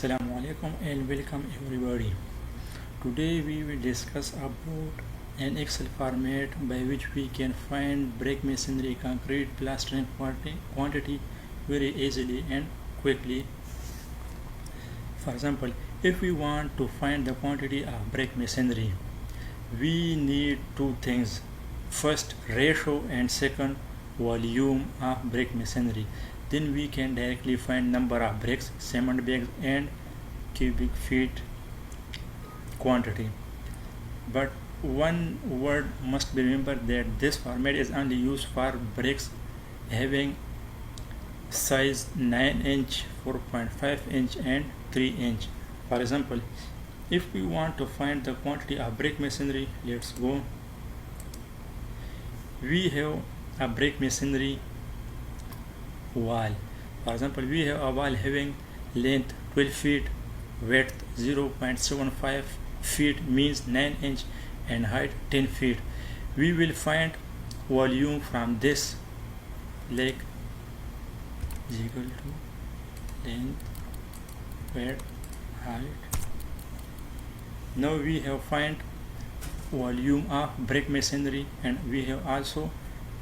Assalamu alaikum and welcome everybody. Today we will discuss about an Excel format by which we can find brick masonry, concrete, plastering quantity very easily and quickly. For example, if we want to find the quantity of brick masonry, we need two things. First, ratio, and second, volume of brick masonry. Then we can directly find number of bricks, cement bags and cubic feet quantity. But one word must be remembered, that this format is only used for bricks having size 9 inch, 4.5 inch and 3 inch. For example, if we want to find the quantity of brick masonry, let's go. We have a brick masonry wall. For example, we have a wall having length 12 feet, width 0.75 feet means 9 inch and height 10 feet. We will find volume from this, like is equal to length, width, height. Now we have find volume of brick masonry and we have also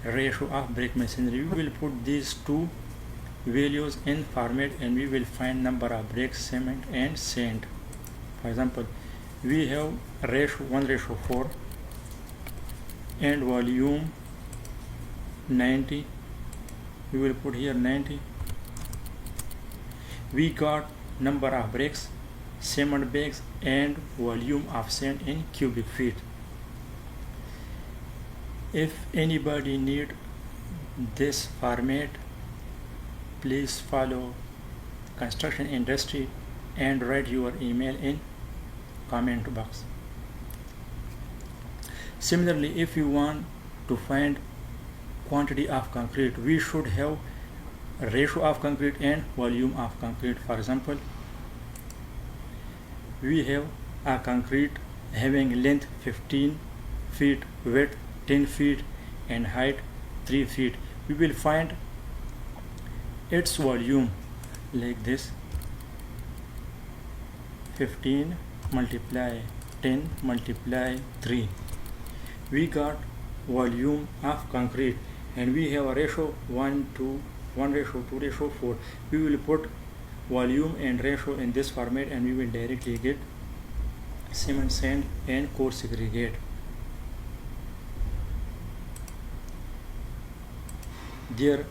ratio of brick masonry. We will put these two values in format and we will find number of bricks, cement and sand. For example, we have ratio 1:4 and volume 90. We will put here 90. We got number of bricks, cement bags and volume of sand in cubic feet. If anybody need this format, please follow construction industry and write your email in comment box. Similarly, if you want to find quantity of concrete, we should have ratio of concrete and volume of concrete. For example, we have a concrete having length 15 feet, width 10 feet and height 3 feet. We will find its volume like this: 15 multiply 10 multiply 3. We got volume of concrete and we have a ratio 1:4. We will put volume and ratio in this format and we will directly get cement, sand and coarse aggregate. There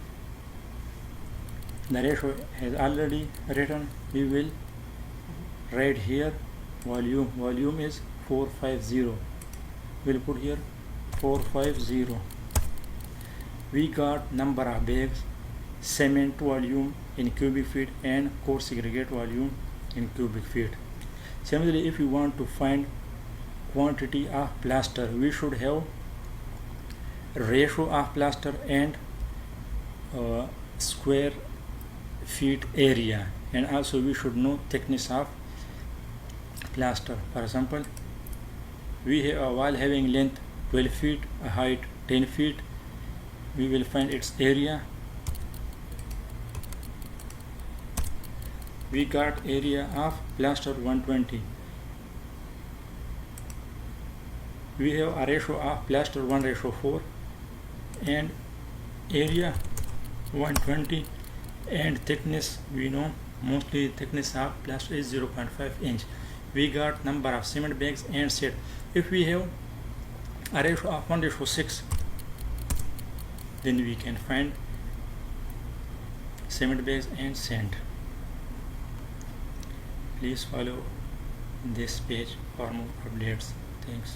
the ratio has already written. We will write here volume is 450. We'll put here 450. We got number of bags, cement volume in cubic feet and coarse aggregate volume in cubic feet. Similarly, if you want to find quantity of plaster, we should have ratio of plaster and square feet area, and also we should know thickness of plaster. For example, we have a wall having length 12 feet, a height 10 feet. We will find its area. We got area of plaster 120. We have a ratio of plaster 1:4 and area 120, and thickness, we know mostly thickness of plaster is 0.5 inch. We got number of cement bags and sand. If we have a ratio of 1:6, then we can find cement bags and sand. Please follow this page for more updates. Thanks.